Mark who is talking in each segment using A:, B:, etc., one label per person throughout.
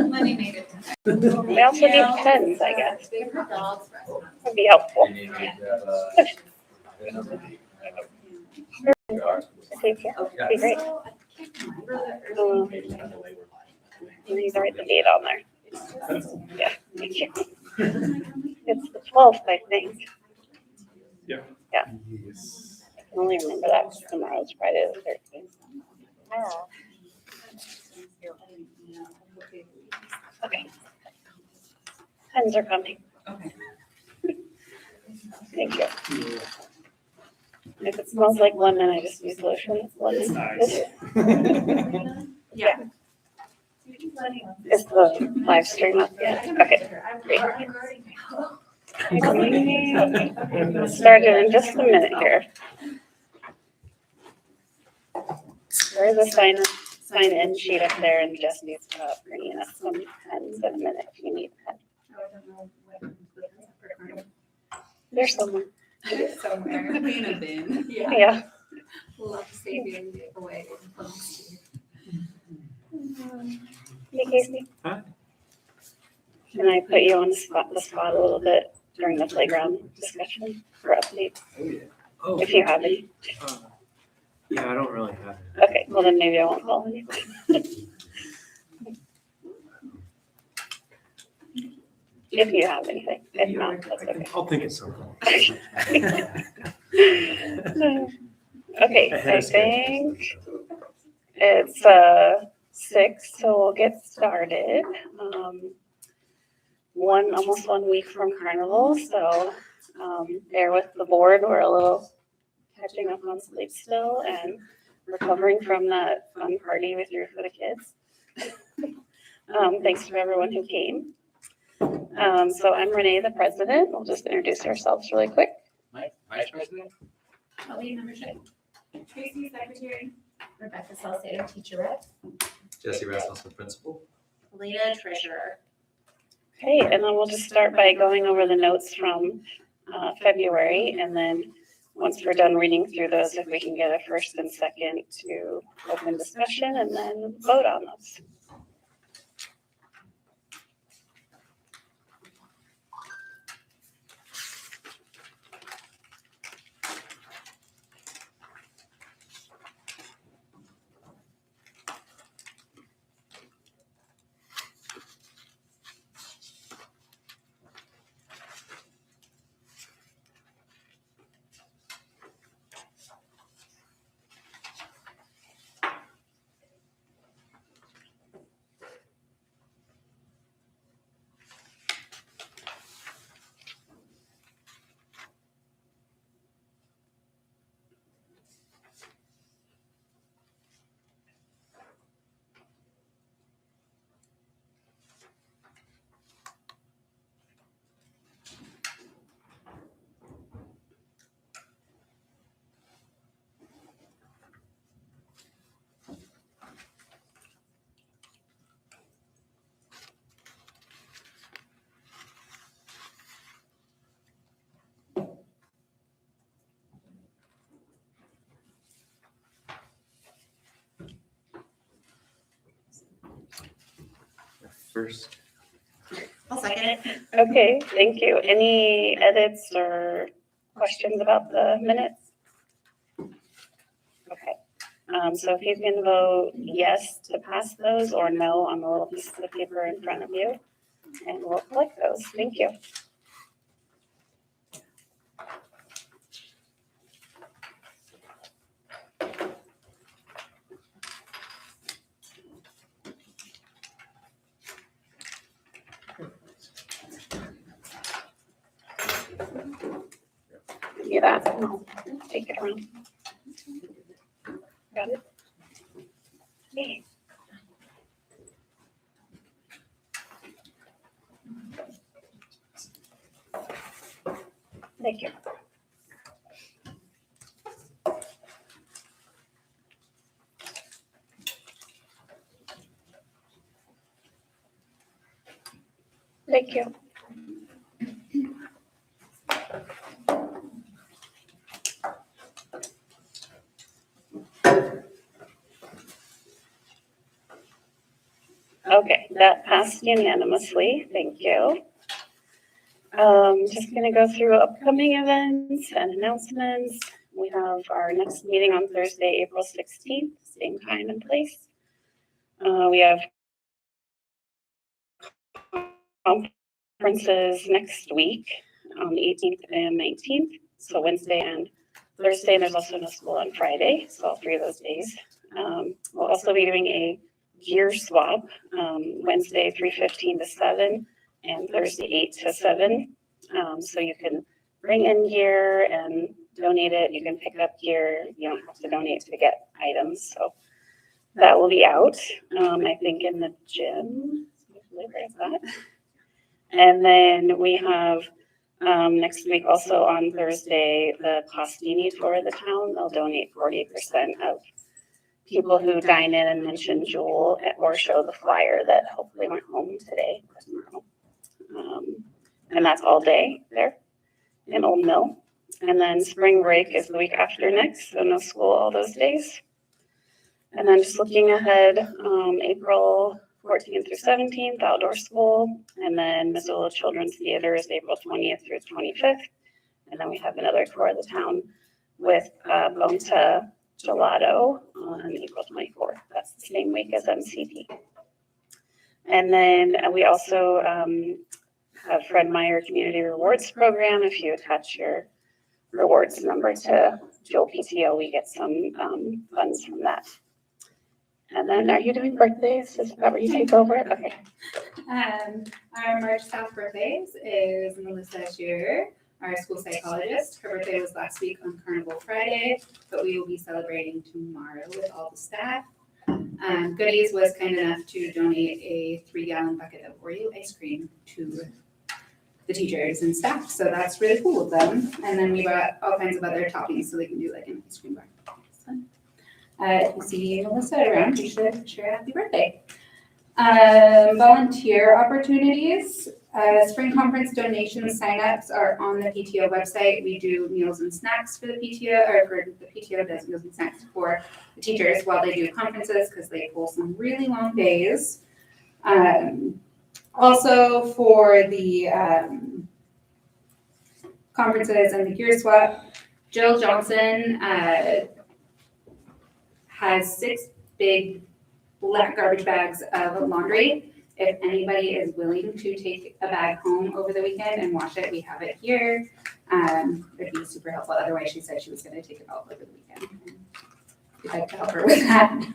A: Money made it.
B: We also need pens, I guess. Would be helpful. Thank you. Be great. You need to write the date on there. Yeah, thank you. It's the 12th, I think.
C: Yeah.
B: Yeah. I can only remember that because tomorrow's Friday the 13th. Oh. Okay. Pens are coming.
A: Okay.
B: Thank you. If it smells like lemon, I just use lotion. It's lemon.
C: Nice.
B: Yeah. Is the live stream up yet? Okay, great. Started in just a minute here. There's a sign in sheet up there, and Jess needs to bring us some pens in a minute if you need pens. There's someone.
A: Somewhere. Could be in a bin.
B: Yeah.
A: Love saving it away.
B: Hey, Casey.
C: Huh?
B: Can I put you on the spot a little bit during the playground discussion or update,
D: Oh,
B: if you have any?
D: yeah, I don't really have it.
B: Okay, well then maybe I won't call you. If you have anything, if not, that's okay.
D: I'll think of something.
B: Okay, I think it's 6, so we'll get started. Almost 1 week from Carnival, so bear with the board. We're a little catching up on sleep still and recovering from that fun party we threw for the kids. Thanks to everyone who came. So I'm Renee, the president. We'll just introduce ourselves really quick.
E: Vice President?
A: Colleen, membership. Tracy, secretary. Rebecca Salcedo, teacher rep.
E: Jesse Rasmussen, Principal.
A: Leah, treasurer.
B: Okay, and then we'll just start by going over the notes from February, and then once we're done reading through those, if we can get a first and second to open discussion and then vote on those.
D: First.
A: I'll second it.
B: Okay, thank you. Any edits or questions about the minutes? Okay, so if you can vote yes to pass those or no on the little piece of paper in front of you, and we'll collect those. Thank you. Give me that, and I'll take it around. Got it? Okay. Thank you. Thank you. Okay, that passed unanimously. Thank you. Just gonna go through upcoming events and announcements. We have our next meeting on Thursday, April 16th, same time and place. We have conferences next week on the 18th and 19th. So Wednesday and Thursday, there's also no school on Friday, so all 3 of those days. We'll also be doing a gear swap, Wednesday 3:15 to 7 and Thursday 8 to 7. So you can bring in gear and donate it. You can pick up gear. You don't have to donate to get items. So that will be out, I think, in the gym. Where is that? And then we have next week also on Thursday, the Costini tour of the town. They'll donate 40% of people who dine in and mention Jewell or show the flyer that hopefully went home today or tomorrow. And that's all day there in Old Mill. And then spring break is the week after next, so no school all those days. And then just looking ahead, April 14th through 17th, outdoor school. And then Missoula Children's Theater is April 20th through 25th. And then we have another tour of the town with Bonta Gelato on April 24th. That's the same week as MCP. And then we also have Fred Meyer Community Rewards Program. If you attach your rewards number to Jewell PTO, we get some funds from that. And then are you doing birthdays? Is that where you take over? Okay.
A: Our March South birthdays is Melissa Shearer, our school psychologist. Her birthday was last week on Carnival Friday, but we will be celebrating tomorrow with all the staff. Goodies was kind enough to donate a 3-gallon bucket of Oreo ice cream to the teachers and staff, so that's really cool of them. And then we bought all kinds of other toppings so they can do like an ice cream bar. If you see Melissa around, you should wish her a happy birthday. Volunteer opportunities. Spring conference donation signups are on the PTO website. We do meals and snacks for the PTO, or for the PTO does meals and snacks for the teachers while they do conferences because they pull some really long days. Also for the conferences and the gear swap, Jill Johnson has 6 big black garbage bags of laundry. If anybody is willing to take a bag home over the weekend and wash it, we have it here. It'd be super helpful. Otherwise, she said she was going to take it out over the weekend. We'd like to help her with that.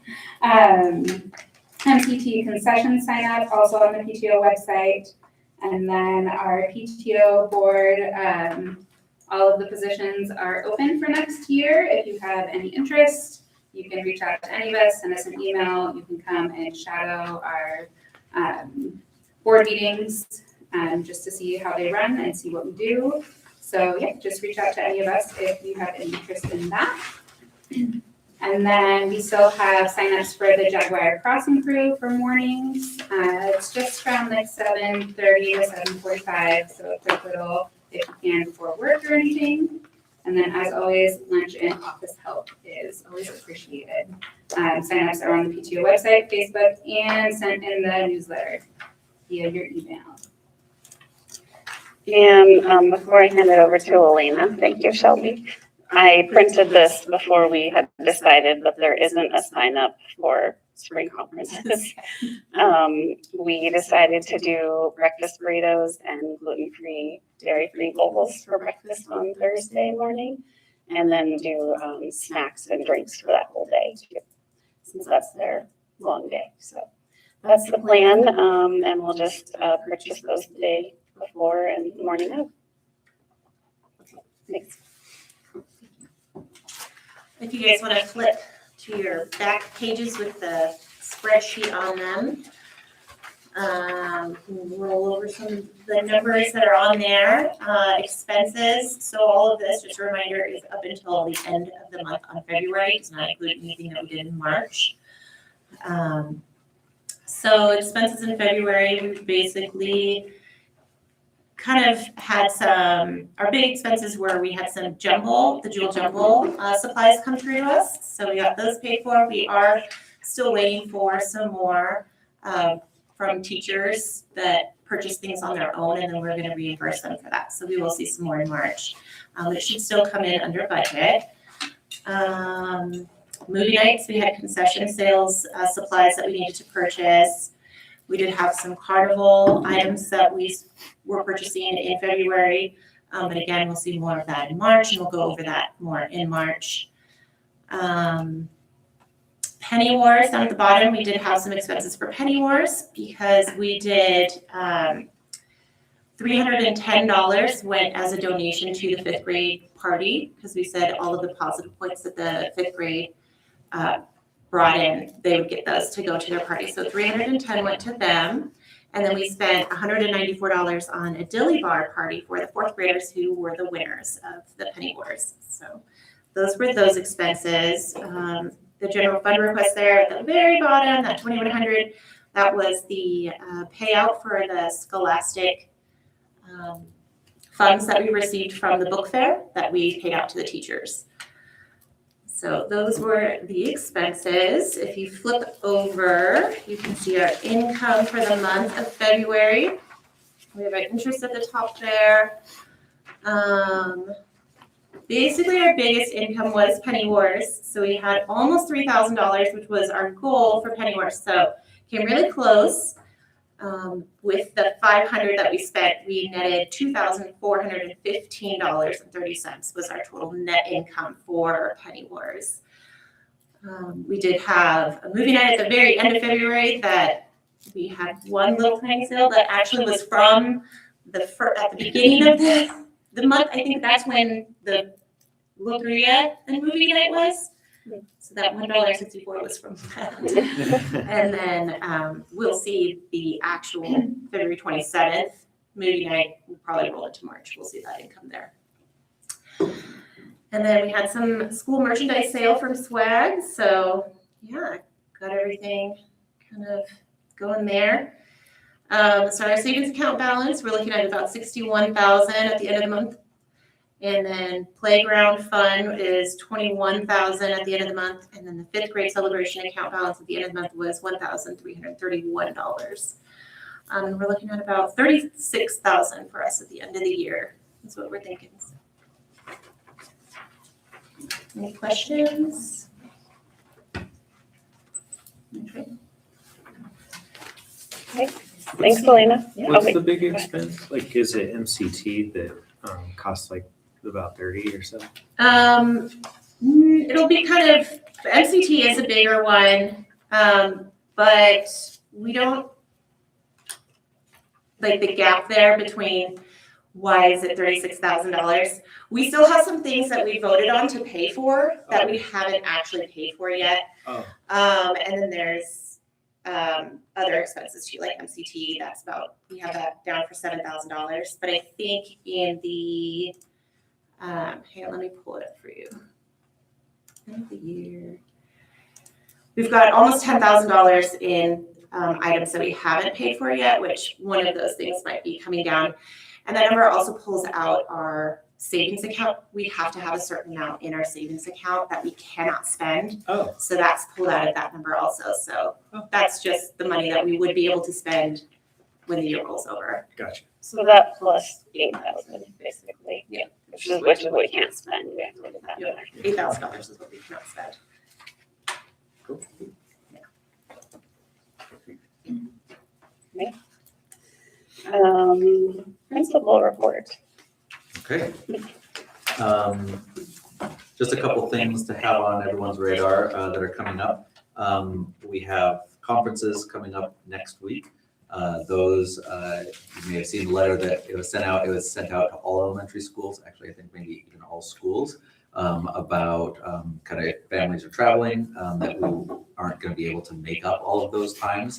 A: MCT concession sign up also on the PTO website. And then our PTO board, all of the positions are open for next year. If you have any interest, you can reach out to any of us, send us an email. You can come and shadow our board meetings just to see how they run and see what we do. So yeah, just reach out to any of us if you have any interest in that. And then we still have signups for the Jaguar Crossing Crew for mornings. It's just from like 7:30 to 7:45, so a quick little if you can before work or anything. And then as always, lunch and office help is always appreciated. Signups are on the PTO website, Facebook, and sent in the newsletter via your email.
B: And before I hand it over to Elena, thank you, Shelby. I printed this before we had decided that there isn't a sign up for spring conferences. We decided to do breakfast burritos and gluten-free, dairy-free bowls for breakfast on Thursday morning, and then do snacks and drinks for that whole day too, since that's their long day. So that's the plan, and we'll just purchase those the day before and the morning of. Thanks.
C: If you guys want to flip to your back pages with the spreadsheet on them, we'll roll over some of the numbers that are on there. Expenses, so all of this, just a reminder, is up until the end of the month on February. It does not include anything that we did in March. So expenses in February, we basically kind of had some, our big expenses were we had some Jewell, the Jewell supplies come through to us. So we got those paid for. We are still waiting for some more from teachers that purchase things on their own, and then we're gonna reimburse them for that. So we will see some more in March. It should still come in under budget. Movie nights, we had concession sales, supplies that we needed to purchase. We did have some carnival items that we were purchasing in February. But again, we'll see more of that in March, and we'll go over that more in March. Penny Wars, down at the bottom, we did have some expenses for Penny Wars because we did $310 went as a donation to the 5th grade party, because we said all of the positive points that the 5th grade brought in, they would get those to go to their party. So 310 went to them. And then we spent $194 on a dilly bar party for the 4th graders who were the winners of the Penny Wars. So those were those expenses. The general fund request there at the very bottom, that $2,100, that was the payout for the Scholastic funds that we received from the book fair that we paid out to the teachers. So those were the expenses. If you flip over, you can see our income for the month of February. We have our interest at the top there. Basically, our biggest income was Penny Wars. So we had almost $3,000, which was our goal for Penny Wars. So came really close. With the $500 that we spent, we netted $2,415.30 was our total net income for Penny Wars. We did have a movie night at the very end of February that we had one little tiny sale that actually was from at the beginning of the month. I think that's when the Loteria and movie night was. So that $1.64 was from that. And then we'll see the actual February 27th movie night. We'll probably roll into March. We'll see that income there. And then we had some school merchandise sale from Swag. So yeah, got everything kind of going there. So our savings account balance, we're looking at about $61,000 at the end of the month. And then playground fund is $21,000 at the end of the month. And then the 5th grade celebration account balance at the end of the month was $1,331. We're looking at about $36,000 for us at the end of the year. That's what we're thinking. Any questions? Okay.
B: Thanks, Elena.
D: What's
B: Okay.
D: the big expense? Like, is it MCT that costs like about 30 or so?
C: It'll be kind of, MCT is a bigger one, but we don't, like the gap there between why is it $36,000? We still have some things that we voted on to pay for that we haven't actually paid for yet.
D: Oh.
C: And then there's other expenses too, like MCT, that's about, we have that down for $7,000. But I think in the, here, let me pull it up for you. End of the year. We've got almost $10,000 in items that we haven't paid for yet, which one of those things might be coming down. And that number also pulls out our savings account. We have to have a certain amount in our savings account that we cannot spend.
D: Oh.
C: So that's pulled out of that number also. So that's just the money that we would be able to spend when the year rolls over.
D: Gotcha.
B: So that plus 8,000 basically.
C: Yeah.
B: Which is what we can't spend. We have to look at that.
C: Yeah. $8,000 is what we cannot spend.
D: Cool.
B: Principal report.
E: Okay. Just a couple things to have on everyone's radar that are coming up. We have conferences coming up next week. Those, you may have seen the letter that it was sent out. It was sent out to all elementary schools, actually, I think maybe even all schools, about kind of if families are traveling, that we aren't going to be able to make up all of those times.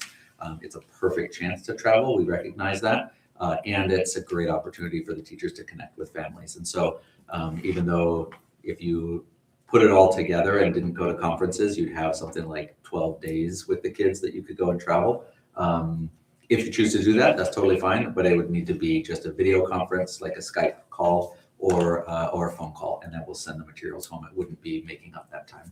E: It's a perfect chance to travel. We recognize that. And it's a great opportunity for the teachers to connect with families. And so even though if you put it all together and didn't go to conferences, you'd have something like 12 days with the kids that you could go and travel. If you choose to do that, that's totally fine, but it would need to be just a video conference, like a Skype call or a phone call, and then we'll send the materials home. It wouldn't be making up that time.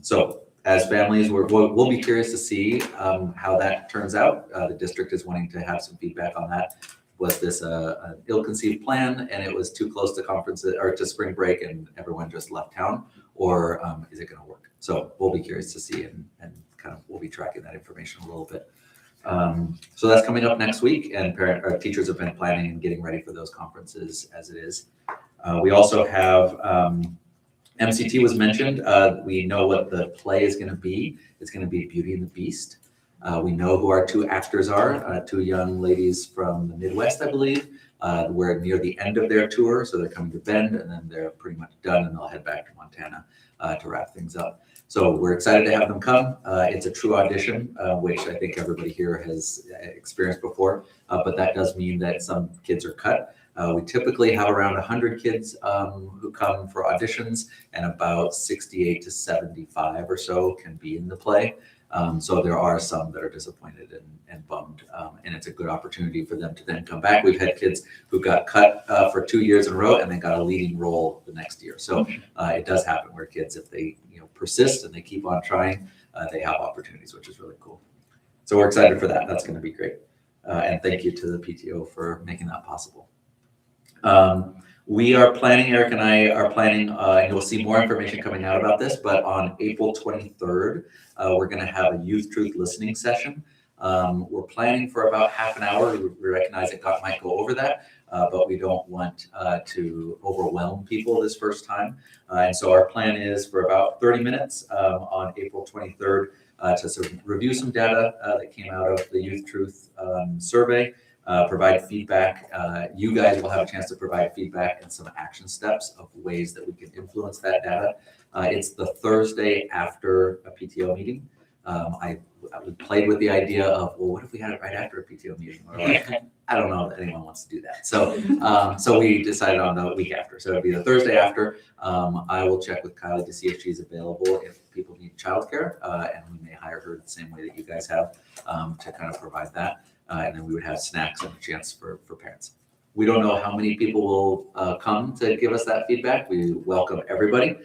E: So as families, we'll be curious to see how that turns out. The district is wanting to have some feedback on that. Was this an ill-conceived plan and it was too close to conferences or to spring break and everyone just left town, or is it going to work? So we'll be curious to see and kind of we'll be tracking that information a little bit. So that's coming up next week, and teachers have been planning and getting ready for those conferences as it is. We also have MCT was mentioned. We know what the play is going to be. It's going to be Beauty and the Beast. We know who our two actors are, two young ladies from the Midwest, I believe. We're near the end of their tour, so they're coming to Bend, and then they're pretty much done, and they'll head back to Montana to wrap things up. So we're excited to have them come. It's a true audition, which I think everybody here has experienced before, but that does mean that some kids are cut. We typically have around 100 kids who come for auditions, and about 68 to 75 or so can be in the play. So there are some that are disappointed and bummed, and it's a good opportunity for them to then come back. We've had kids who got cut for 2 years in a row and then got a leading role the next year. So it does happen where kids, if they persist and they keep on trying, they have opportunities, which is really cool. So we're excited for that. That's going to be great. And thank you to the PTO for making that possible. We are planning, Eric and I are planning, and you'll see more information coming out about this, but on April 23rd, we're going to have a Youth Truth listening session. We're planning for about half an hour. We recognize it might go over that, but we don't want to overwhelm people this first time. And so our plan is for about 30 minutes on April 23rd to sort of review some data that came out of the Youth Truth survey. Provide feedback. You guys will have a chance to provide feedback and some action steps of ways that we can influence that data. It's the Thursday after a PTO meeting. We played with the idea of, well, what if we had it right after a PTO meeting? Or like, I don't know that anyone wants to do that. So we decided on the week after. So it'll be the Thursday after. I will check with Kylie to see if she's available if people need childcare, and we may hire her the same way that you guys have to kind of provide that. And then we would have snacks and a chance for parents. We don't know how many people will come to give us that feedback. We welcome everybody.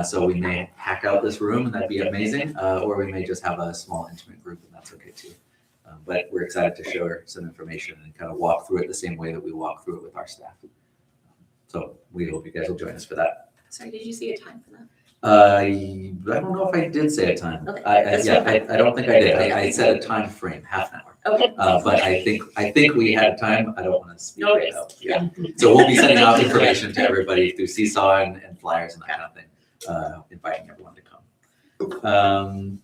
E: So we may hack out this room, and that'd be amazing. Or we may just have a small intimate group, and that's okay too. But we're excited to share some information and kind of walk through it the same way that we walk through it with our staff. So we hope you guys will join us for that.
C: Sorry, did you see a time for that?
E: I don't know if I did say a time.
C: Okay.
E: I don't think I did. I said a time frame, half an hour.
C: Okay.
E: But I think we had time. I don't want to speak
C: No
E: right
C: worries.
E: now. Yeah. So we'll be sending out information to everybody through Seesaw and flyers and that kind of thing, inviting everyone to come.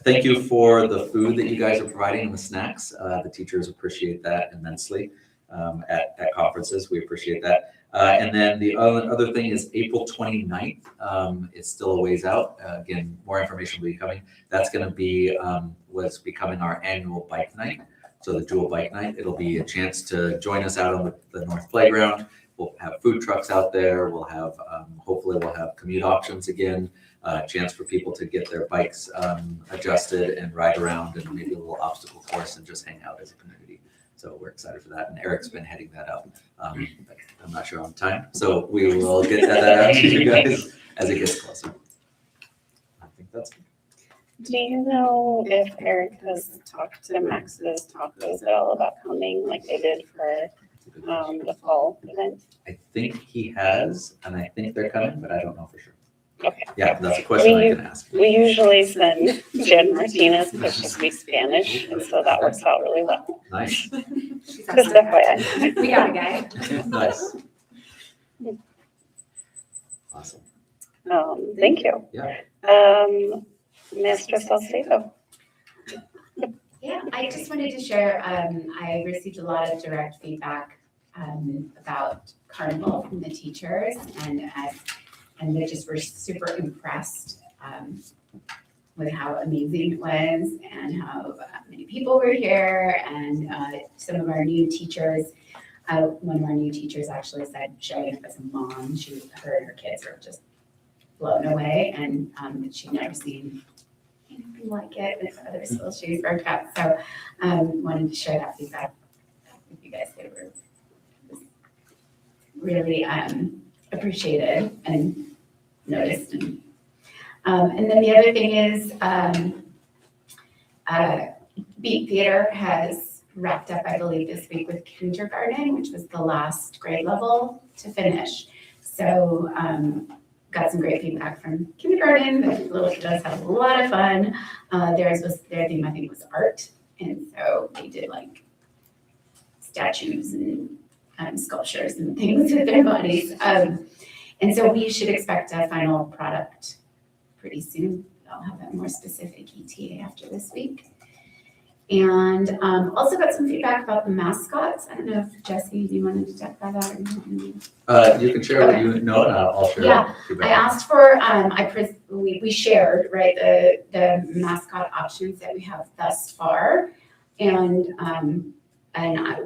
E: Thank you for the food that you guys are providing and the snacks. The teachers appreciate that immensely at conferences. We appreciate that. And then the other thing is April 29th. It's still a ways out. Again, more information will be coming. That's going to be what's becoming our annual bike night. So the Jewell Bike Night. It'll be a chance to join us out on the North Playground. We'll have food trucks out there. We'll have, hopefully we'll have commute options again. Chance for people to get their bikes adjusted and ride around, and maybe a little obstacle course and just hang out as a community. So we're excited for that. And Eric's been heading that up. I'm not sure on time. So we will get that out to you guys as it gets closer. I think that's good.
B: Do you know if Eric has talked to Max's tacos at all about coming like they did for the fall event?
E: I think he has, and I think they're coming, but I don't know for sure.
B: Okay.
E: Yeah, that's a question I can ask.
B: We usually send Jen Martinez because she speaks Spanish, and so that works out really well.
E: Nice.
B: Just FYI.
A: We got a guy.
E: Nice. Awesome.
B: Thank you.
E: Yeah.
B: Mr. Salcedo.
F: Yeah, I just wanted to share, I received a lot of direct feedback about Carnival from the teachers, and they just were super impressed with how amazing it was and how many people were here, and some of our new teachers. One of our new teachers actually said, showing up as a mom, her and her kids were just blown away, and she'd never seen anything like it with other school she's worked at. So wanted to share that feedback with you guys. They were really appreciated and noticed. And then the other thing is, Beat Theater has wrapped up, I believe, this week with kindergarten, which was the last grade level to finish. So got some great feedback from kindergarten. The little kiddos had a lot of fun. Their theme, I think, was art. And so they did like statues and sculptures and things with their bodies. And so we should expect a final product pretty soon. I'll have a more specific ETA after this week. And also got some feedback about the mascots. I don't know if Jesse, do you want to talk about that? Or
E: You can share what you know, and I'll share.
F: Yeah,
E: feedback.
F: I asked for, we shared, right, the mascot options that we have thus far. And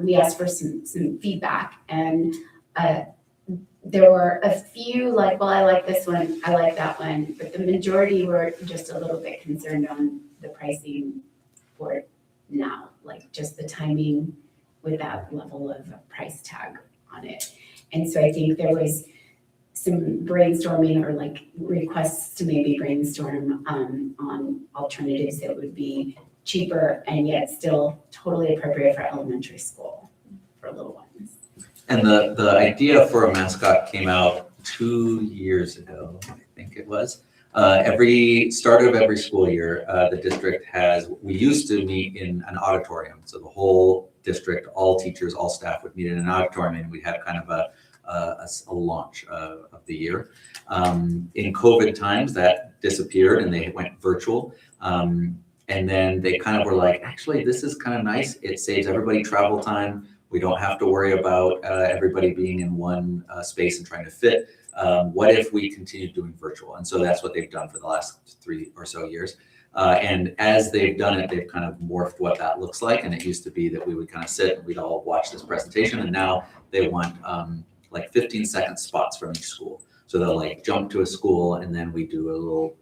F: we asked for some feedback, and there were a few like, well, I like this one, I like that one, but the majority were just a little bit concerned on the pricing for it now, like just the timing with that level of a price tag on it. And so I think there was some brainstorming or like requests to maybe brainstorm on alternatives that would be cheaper and yet still totally appropriate for elementary school for little ones.
E: And the idea for a mascot came out 2 years ago, I think it was. Every start of every school year, the district we used to meet in an auditorium. So the whole district, all teachers, all staff would meet in an auditorium, and we'd have kind of a launch of the year. In COVID times, that disappeared and they went virtual. And then they kind of were like, actually, this is kind of nice. It saves everybody travel time. We don't have to worry about everybody being in one space and trying to fit. What if we continue doing virtual? And so that's what they've done for the last 3 or so years. And as they've done it, they've kind of morphed what that looks like. And it used to be that we would kind of sit and we'd all watch this presentation. And now they want like 15-second spots from each school. So they'll like jump to a school and then we do a little,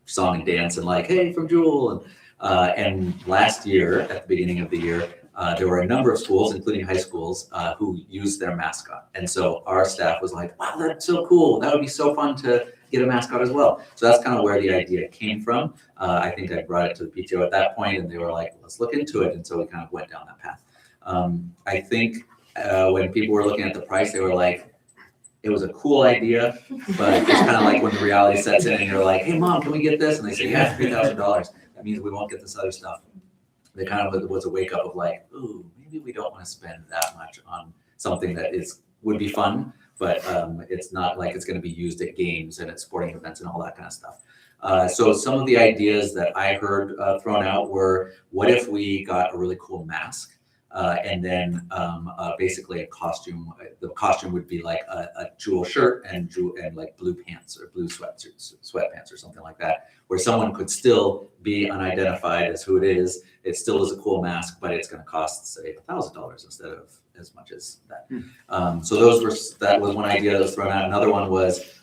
E: song and dance and like, hey, from Jewell. And last year, at the beginning of the year, there were a number of schools, including high schools, who used their mascot. And so our staff was like, wow, that's so cool. That would be so fun to get a mascot as well. So that's kind of where the idea came from. I think I brought it to the PTO at that point and they were like, let's look into it. And so we kind of went down that path. I think when people were looking at the price, they were like, it was a cool idea, but it's kind of like when the reality sets in and you're like, hey mom, can we get this? And they say, yeah, $3,000. That means we won't get this other stuff. They kind of was a wake up of like, ooh, maybe we don't want to spend that much on something that would be fun, but it's not like it's going to be used at games and at sporting events and all that kind of stuff. So some of the ideas that I heard thrown out were, what if we got a really cool mask? And then basically a costume. The costume would be like a Jewell shirt and like blue pants or blue sweatpants or something like that, where someone could still be unidentified as who it is. It still is a cool mask, but it's going to cost, say, $1,000 instead of as much as that. So that was one idea that was thrown out. Another one was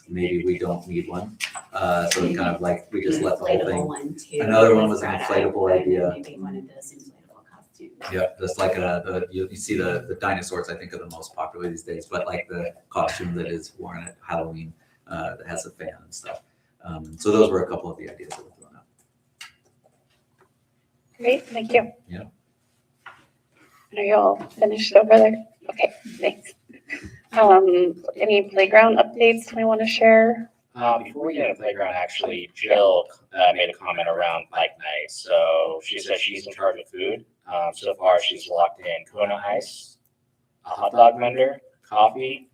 E: maybe we don't need one. So we kind of like, we just let the whole thing.
F: One too.
E: Another one was an inflatable idea.
F: Maybe one of those inflatable costumes.
E: Yeah, just like you see the dinosaurs, I think, are the most popular these days, but like the costume that is worn at Halloween that has a fan and stuff. So those were a couple of the ideas that were thrown out.
B: Great, thank you.
E: Yeah.
B: Are you all finished over there? Okay, thanks. Any playground updates we want to share?
G: Before we get into the playground, actually, Jill made a comment around bike night. So she says she's in charge of food. So far, she's locked in Kona Ice, a hot dog vendor, coffee,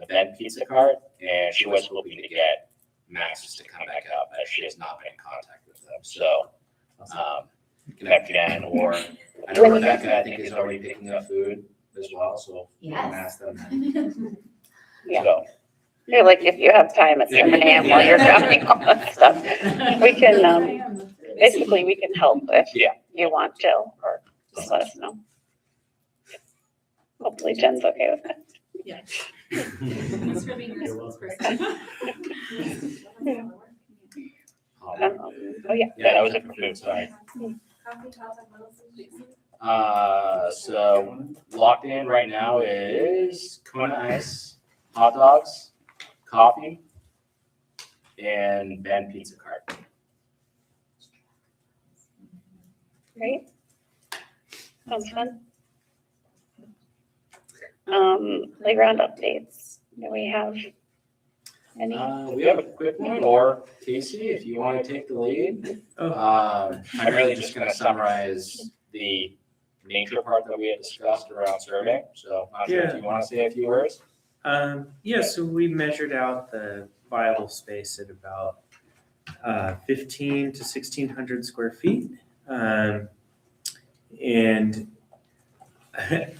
G: a vent pizza cart, and she was hoping to get Max's to come back up as she has not been in contact with them. So connect again, or I know Rebecca, I think, is already picking up food as well. So you can ask them then.
B: Yeah.
G: So,
B: Yeah, like if you have time at 7 a.m. while you're driving all that stuff, we can, basically we can help if you want, Jill, or just let us know. Hopefully Jen's okay with that.
A: Yeah. Thanks for being this spokesperson.
B: Oh, yeah.
G: yeah, that was it for food, sorry. So locked in right now is Kona Ice, hot dogs, coffee, and Ben Pizza Cart.
B: Great. Sounds fun. Playground updates. Do we have any?
G: We have a quick one, or Casey, if you want to take the lead. I'm really just going to summarize the nature part that we had discussed around survey. So I'm not sure if you want to say a few words.
D: Yeah, so we measured out the viable space at about 15 to 1,600 square feet. And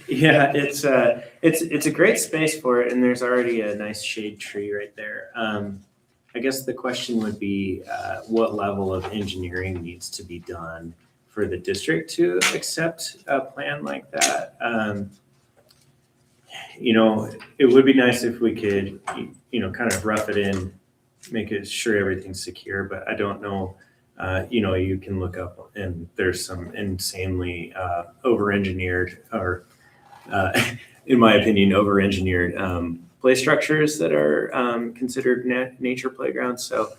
D: yeah, it's a great space for it, and there's already a nice shade tree right there. I guess the question would be what level of engineering needs to be done for the district to accept a plan like that. It would be nice if we could, kind of rough it in, make it sure everything's secure, but I don't know. You can look up and there's some insanely over-engineered or, in my opinion, over-engineered play structures that are considered nature playgrounds. So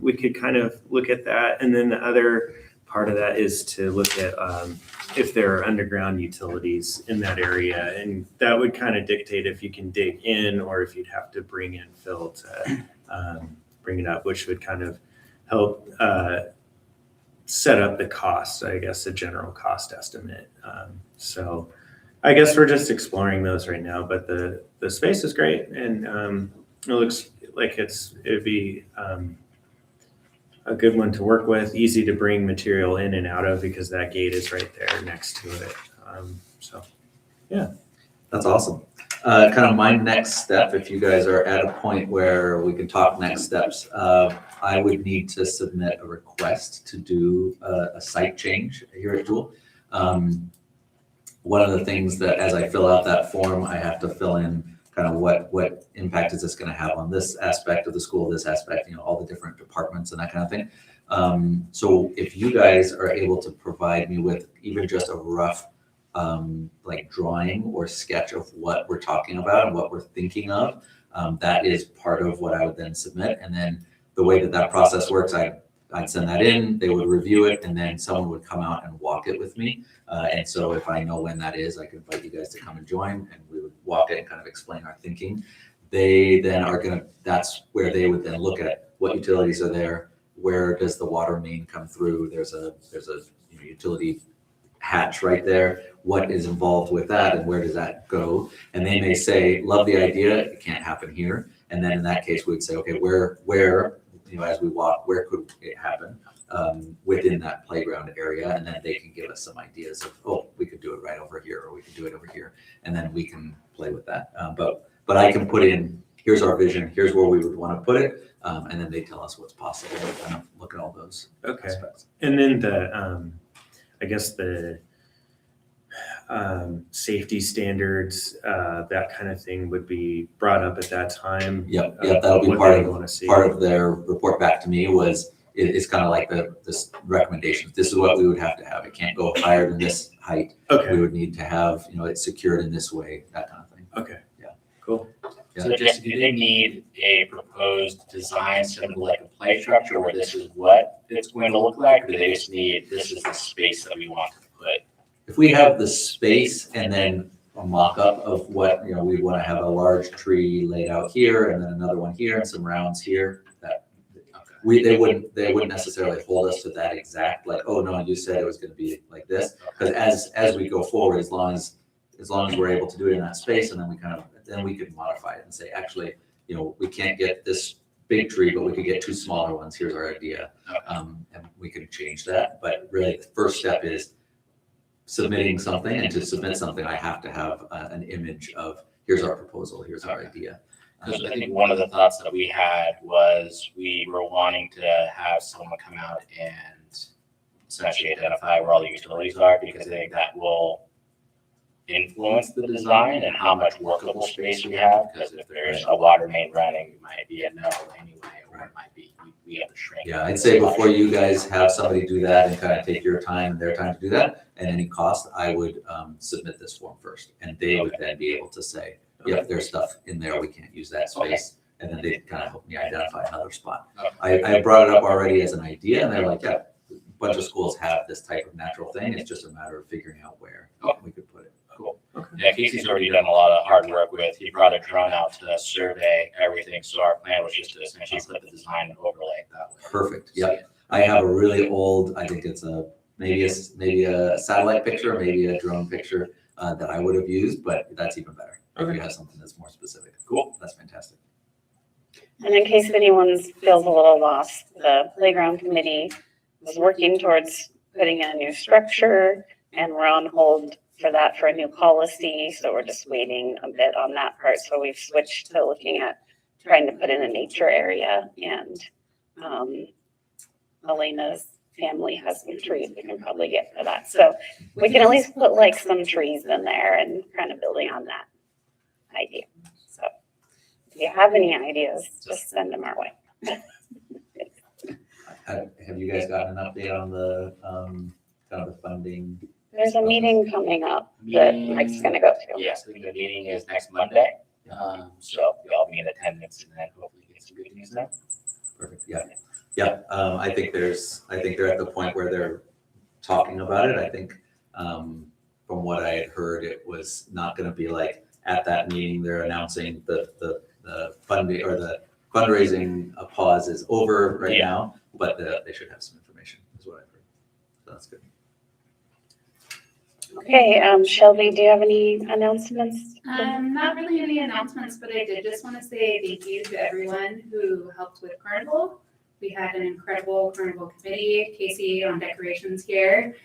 D: we could kind of look at that. And then the other part of that is to look at if there are underground utilities in that area. And that would kind of dictate if you can dig in or if you'd have to bring in fill to bring it up, which would kind of help set up the cost, I guess, a general cost estimate. So I guess we're just exploring those right now, but the space is great, and it looks like it'd be a good one to work with, easy to bring material in and out of because that gate is right there next to it.
E: That's awesome. Kind of my next step, if you guys are at a point where we can talk next steps, I would need to submit a request to do a site change here at Jewell. One of the things that as I fill out that form, I have to fill in kind of what impact is this going to have on this aspect of the school, this aspect, all the different departments and that kind of thing. So if you guys are able to provide me with even just a rough like drawing or sketch of what we're talking about and what we're thinking of, that is part of what I would then submit. And then the way that process works, I'd send that in, they would review it, and then someone would come out and walk it with me. And so if I know when that is, I can invite you guys to come and join, and we would walk it and kind of explain our thinking. They then that's where they would then look at what utilities are there, where does the water main come through, there's a utility hatch right there, what is involved with that and where does that go? And they may say, love the idea, it can't happen here. And then in that case, we'd say, okay, where as we walk, where could it happen within that playground area? And then they can give us some ideas of, we could do it right over here, or we could do it over here. And then we can play with that. But I can put in, here's our vision, here's where we would want to put it. And then they tell us what's possible. And kind of look at all those aspects.
D: And then I guess the safety standards, that kind of thing would be brought up at that time.
E: Yep, that'll be part of their report back to me it's kind of like this recommendations. This is what we would have to have. It can't go higher than this height.
D: Okay.
E: We would need to have, it secured in this way, that kind of thing.
D: Okay.
E: Yeah.
D: Cool.
E: Yeah.
G: So just, do they need a proposed design similar to like a play structure where this is what it's going to look like, or do they just need, this is the space that we want to put?
E: If we have the space and then a mock-up of what, we want to have a large tree laid out here and then another one here and some rounds here, they wouldn't necessarily hold us to that exact, like, oh no, you said it was going to be like this. Because as we go forward, as long as we're able to do it in that space, and then we could modify it and say, actually, we can't get this big tree, but we could get two smaller ones. Here's our idea. And we could change that. But really the first step is submitting something, and to submit something, I have to have an image of, here's our proposal, here's our idea.
G: Because I think one of the thoughts that we had was we were wanting to have someone come out and essentially identify where all the utilities are, because I think that will influence the design and how much workable space we have. Because if there's a water main running, it might be a no anyway, or it might be we have to shrink.
E: Yeah, I'd say before you guys have somebody do that and kind of take your time and their time to do that, and any cost, I would submit this form first, and they would then be able to say, yep, there's stuff in there, we can't use that space. and then they kind of helped me identify another spot. I brought it up already as an idea, and they're like, yeah, a bunch of schools have this type of natural thing. It's just a matter of figuring out where we could put it.
G: Cool. Yeah, Casey's already done a lot of hard work with, he brought a drone out to survey everything, so our plan was just to essentially flip the design and overlay it that way.
E: Perfect, yep. I have a really old, I think it's maybe a satellite picture, maybe a drone picture that I would have used, but that's even better. If you have something that's more specific.
G: Cool.
E: That's fantastic.
B: And in case anyone feels a little lost, the playground committee was working towards putting in a new structure, and we're on hold for that for a new policy. So we're just waiting a bit on that part. So we've switched to looking at trying to put in a nature area, and Elena's family has some trees we can probably get for that. So we can at least put like some trees in there and kind of building on that idea. So if you have any ideas, just send them our way.
E: Have you guys gotten an update on the kind of the funding?
B: There's a meeting coming up that Mike's gonna go to.
G: Yes, the meeting is next Monday, so we all be in attendance and then hopefully get some good news there.
E: Perfect, yeah. Yeah, I think they're at the point where they're talking about it. I think from what I had heard, it was not gonna be like at that meeting, they're announcing the funding or the fundraising pause is over right now, but they should have some information, is what I've heard. So that's good.
B: Okay, Shelby, do you have any announcements?
A: Not really any announcements, but I did just want to say thank you to everyone who helped with Carnival. We had an incredible Carnival committee, Casey on decorations here,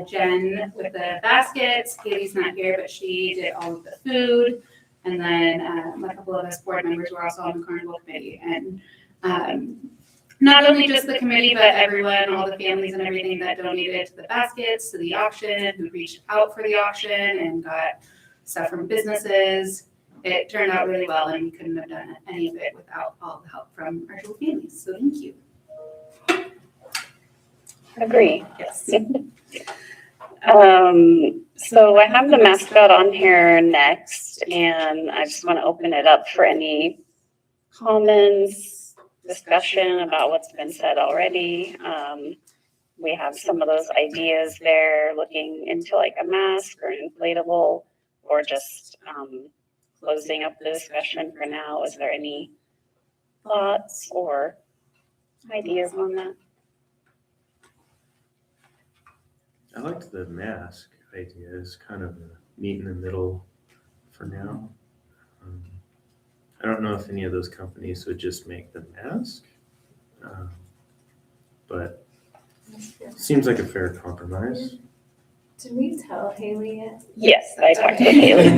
A: Jen with the baskets, Katie's not here, but she did all of the food. And then a couple of us board members were also on the Carnival committee. And not only just the committee, but everyone, all the families and everything that donated to the baskets, to the auction, who reached out for the auction and got stuff from businesses. It turned out really well, and we couldn't have done any of it without all the help from our Jewell families. So thank you.
B: Agree.
A: Yes.
B: So I have the mascot on here next, and I just want to open it up for any comments, discussion about what's been said already. We have some of those ideas there, looking into like a mask or an inflatable, or just closing up the discussion for now. Is there any thoughts or ideas on that?
D: I liked the mask idea. It's kind of a meet in the middle for now. I don't know if any of those companies would just make the mask, but seems like a fair compromise.
H: Did we tell Haley yet?
B: Yes, I talked to Haley.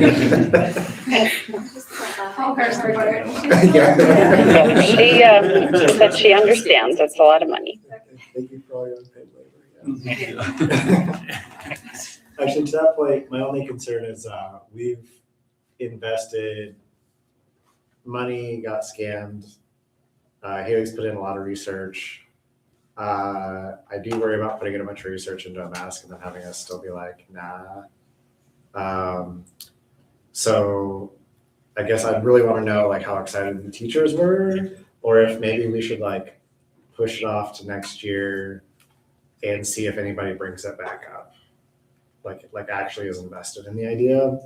A: I'll curse her, but
B: She said she understands. It's a lot of money.
I: Thank you for all your unpaid labor. Actually, to that point, my only concern is we've invested money, got scammed. Haley's put in a lot of research. I do worry about putting in a bunch of research into a mask and then having us still be like, nah. So I guess I'd really want to know like how excited the teachers were, or if maybe we should like push it off to next year and see if anybody brings it back up. Like actually is invested in the idea,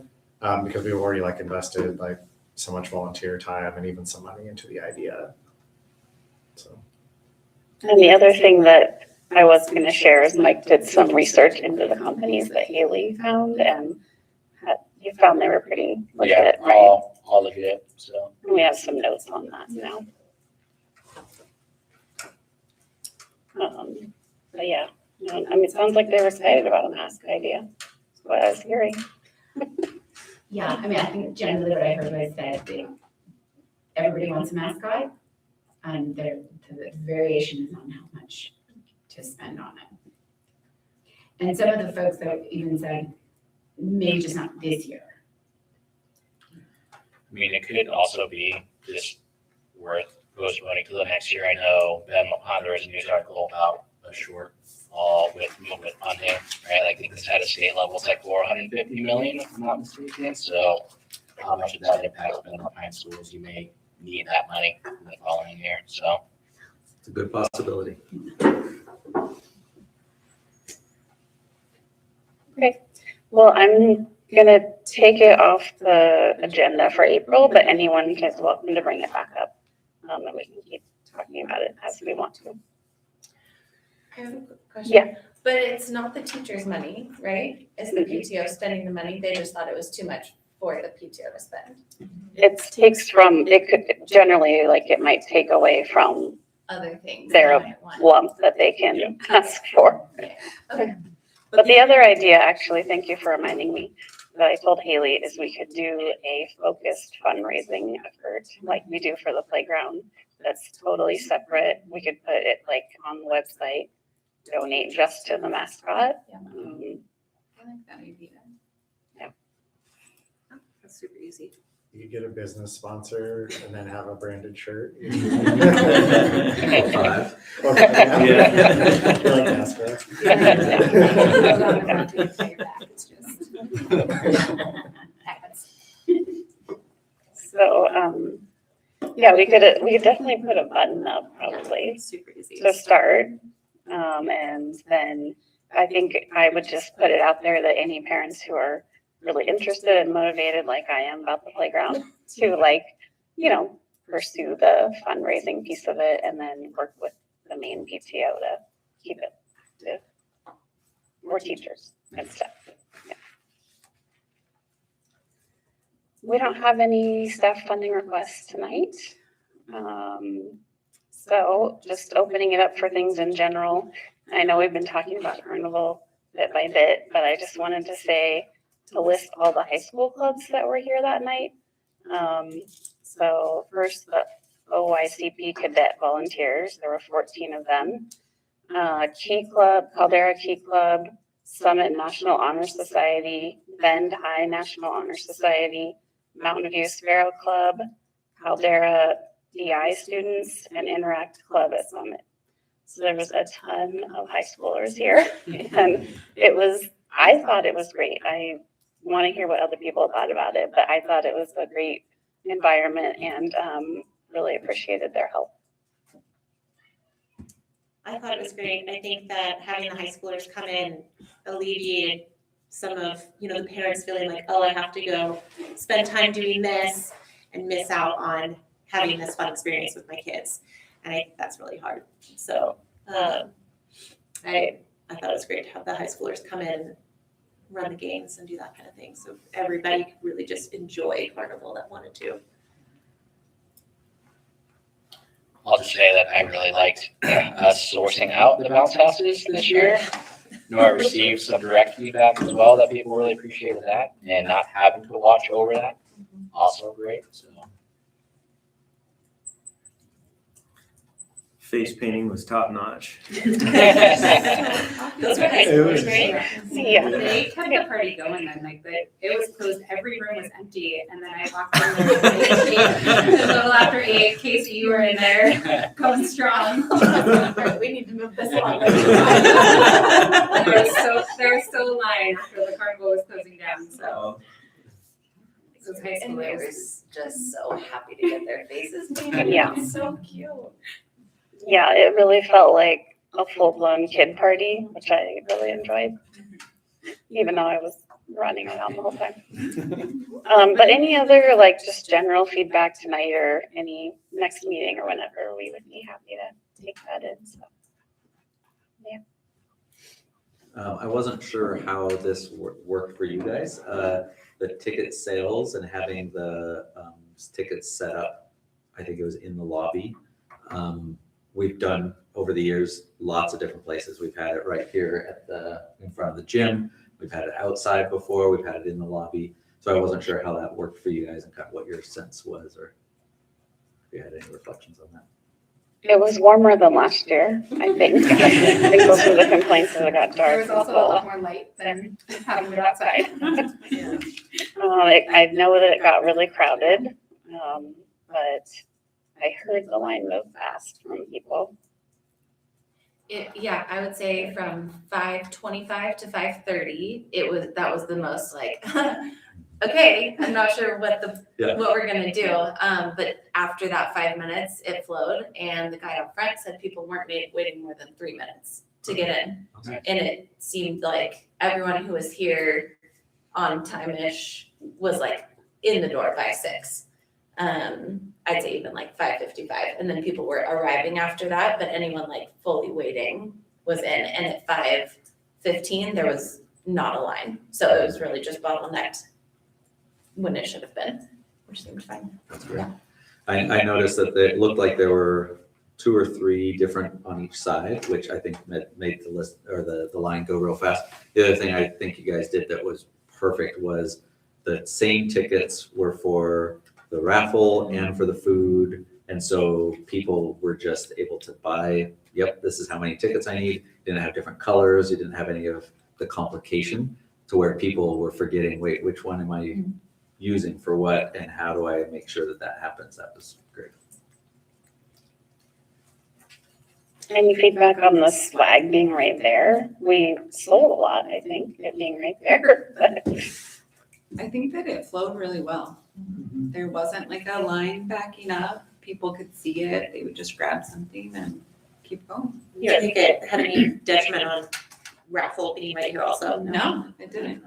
I: because we've already like invested like so much volunteer time and even some money into the idea. So.
B: And the other thing that I was going to share is Mike did some research into the companies that Haley found, and you found they were pretty legit, right?
G: All legit, so.
B: And we have some notes on that now. But yeah, I mean, it sounds like they were excited about a mask idea. That's what I was hearing.
F: Yeah, I mean, I think generally what I heard was that everybody wants a mascot, and the variation is on how much to spend on it. And some of the folks that even said, maybe just not this year.
G: I mean, it could also be just worth postponing to the next year. I know there was a news article about a shortfall with funding, right? Like I think this at a state level, it's like $450 million, if I'm not mistaken. So how much of that impact on high schools? You may need that money in the following year, so.
E: It's a good possibility.
B: Well, I'm gonna take it off the agenda for April, but anyone is welcome to bring it back up. And we can keep talking about it as we want to.
H: I have a quick question.
B: Yeah.
H: But it's not the teacher's money, right? It's the PTO spending the money. They just thought it was too much for the PTO to spend.
B: It takes from, it could generally, like, it might take away from
H: Other things.
B: Their
H: they might want.
B: lump that they can ask for.
H: Yeah. Okay.
B: But the other idea, actually, thank you for reminding me, that I told Haley is we could do a focused fundraising effort like we do for the playground. That's totally separate. We could put it like on the website, donate just to the mascot.
H: Yeah.
A: I like that idea.
C: That's super easy.
I: You could get a business sponsor and then have a branded shirt.
E: Five.
I: Okay.
D: Yeah.
I: You like mascots?
A: It's just.
B: So, yeah, we could definitely put a button up probably
C: Super easy.
B: to start. And then I think I would just put it out there that any parents who are really interested and motivated like I am about the playground to pursue the fundraising piece of it and then work with the main PTO to keep it active. Or teachers and stuff. Yeah. We don't have any staff funding requests tonight. So just opening it up for things in general. I know we've been talking about Carnival bit by bit, but I just wanted to say to list all the high school clubs that were here that night. So first, the OYCP cadet volunteers, there were 14 of them. Key Club, Caldera Key Club, Summit National Honor Society, Bend High National Honor Society, Mountain View Sparrow Club, Caldera DI students, and Interact Club at Summit. So there was a ton of high schoolers here, and I thought it was great. I want to hear what other people thought about it, but I thought it was a great environment and really appreciated their help.
C: I thought it was great. I think that having the high schoolers come in alleviated some of, the parents feeling like, oh, I have to go spend time doing this and miss out on having this fun experience with my kids. And I think that's really hard. So I thought it was great to have the high schoolers come in, run the games and do that kind of thing. So everybody could really just enjoy Carnival that wanted to.
G: I'll just say that I really liked us sourcing out the bounce houses this year. I received some direct feedback as well that people really appreciated that, and not having to watch over that, also great, so.
D: Face painting was top notch.
C: Those were high
I: It
C: schoolers,
I: was-
C: right?
B: Yeah.
A: They kept the party going that night, but it was closed, every room was empty, and then I walked in there a little after 8, Casey, you were in there, going strong.
H: We need to move this along.
A: There was still a line after the carnival was closing down, so. Those high
H: And they were
A: schoolers.
H: just so happy to get their faces painted.
B: Yeah.
H: It was so cute.
B: Yeah, it really felt like a full-blown kid party, which I really enjoyed, even though I was running around the whole time. But any other just general feedback tonight or any next meeting or whenever, we would be happy to take that in. So.
E: I wasn't sure how this worked for you guys. The ticket sales and having the tickets set up, I think it was in the lobby. We've done over the years lots of different places. We've had it right here in front of the gym. We've had it outside before. We've had it in the lobby. So I wasn't sure how that worked for you guys and kind of what your sense was, or if you had any reflections on that.
B: It was warmer than last year, I think. I think those were the complaints that it got dark.
A: There was also a lot more light than having it outside.
B: I know that it got really crowded, but I heard the line move fast from people.
H: Yeah, I would say from 5:25 to 5:30, that was the most okay, I'm not sure what
E: Yeah.
H: what we're gonna do. But after that 5 minutes, it flowed, and the guy up front said people weren't waiting more than 3 minutes to get in.
E: Okay.
H: And it seemed like everyone who was here on time-ish was like in the door by 6. I'd say even like 5:55, and then people were arriving after that, but anyone like fully waiting was in, and at 5:15, there was not a line. So it was really just bottlenecked when it should have been, which seemed fine.
E: That's great. I noticed that it looked like there were 2 or 3 different on each side, which I think made the list or the line go real fast. The other thing I think you guys did that was perfect was the same tickets were for the raffle and for the food. And so people were just able to buy, yep, this is how many tickets I need. Didn't have different colors. You didn't have any of the complication to where people were forgetting, wait, which one am I using for what? And how do I make sure that that happens? That was great.
B: Any feedback on the swag being right there? We sold a lot, I think, it being right there. But
J: I think that it flowed really well. There wasn't like a line backing up. People could see it. They would just grab something and keep going.
C: You don't think it had any detriment on raffle being right here also?
J: No, it didn't.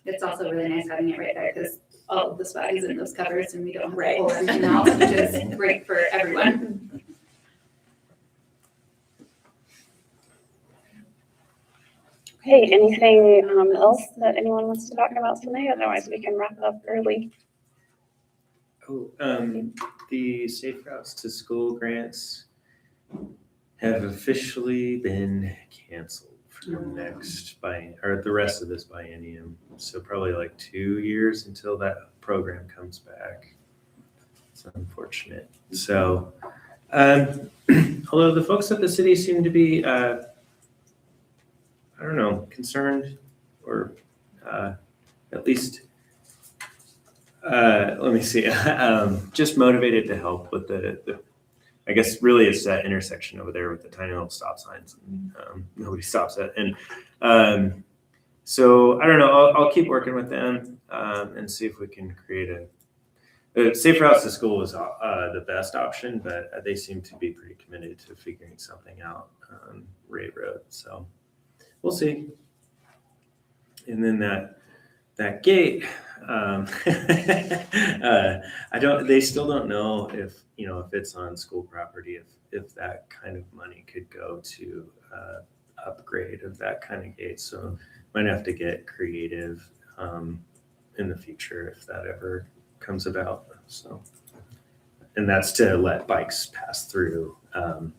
A: It's also really nice having it right there because all of the swag is in those covers and we don't have to
C: Right.
A: pull everything out, which is great for everyone.
B: hey, anything else that anyone wants to talk about tonight? Otherwise, we can wrap up early.
D: Oh, the Safe Routes to School grants have officially been canceled for the rest of this biennium. So probably like 2 years until that program comes back. It's unfortunate. So, although the folks at the city seem to be, I don't know, concerned or at least, let me see, just motivated to help with the I guess really it's that intersection over there with the tiny little stop signs and nobody stops at. And so I don't know, I'll keep working with them and see if we can create Safe Routes to School was the best option, but they seem to be pretty committed to figuring something out on Ray Road. So we'll see. And then that gate, they still don't know if it's on school property, if that kind of money could go to upgrade of that kind of gate. So might have to get creative in the future if that ever comes about. So, and that's to let bikes pass through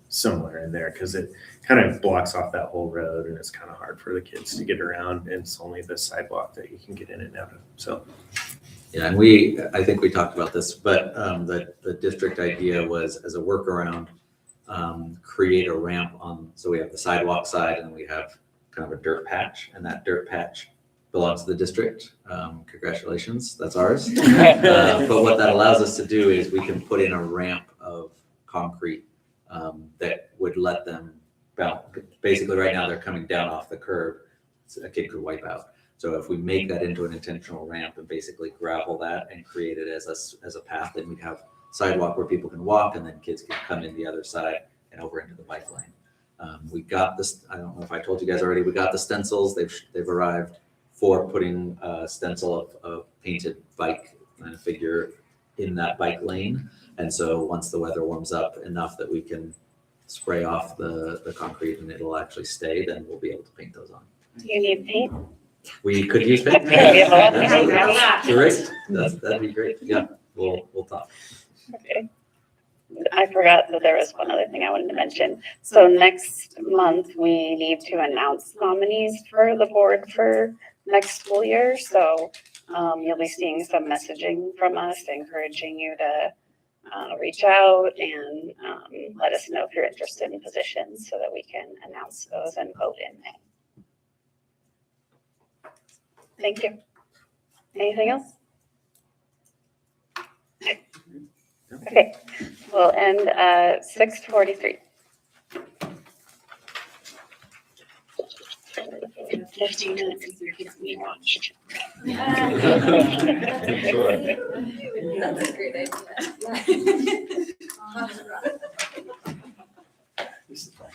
D: somewhere in there because it kind of blocks off that whole road and it's kind of hard for the kids to get around, and it's only the sidewalk that you can get in and out of. So
E: Yeah, and I think we talked about this, but the district idea was as a workaround, create a ramp so we have the sidewalk side and we have kind of a dirt patch, and that dirt patch belongs to the district. Congratulations, that's ours. But what that allows us to do is we can put in a ramp of concrete that would let them bounce. Basically, right now they're coming down off the curb. A kid could wipe out. So if we make that into an intentional ramp and basically gravel that and create it as a path, then we'd have sidewalk where people can walk and then kids can come in the other side and over into the bike lane. We got this, I don't know if I told you guys already, we got the stencils. They've arrived for putting a stencil of a painted bike kind of figure in that bike lane. And so once the weather warms up enough that we can spray off the concrete and it'll actually stay, then we'll be able to paint those on.
B: Do you need paint?
E: We could use paint.
B: Yeah.
E: Great. That'd be great. Yeah, we'll talk.
B: Okay. I forgot that there was one other thing I wanted to mention. So next month, we need to announce nominees for the board for next school year. So you'll be seeing some messaging from us encouraging you to reach out and let us know if you're interested in positions so that we can announce those and vote in May. Thank you. Anything else? Okay, we'll end at 6:43. 15 minutes.
H: That's a great idea.
E: This is fun.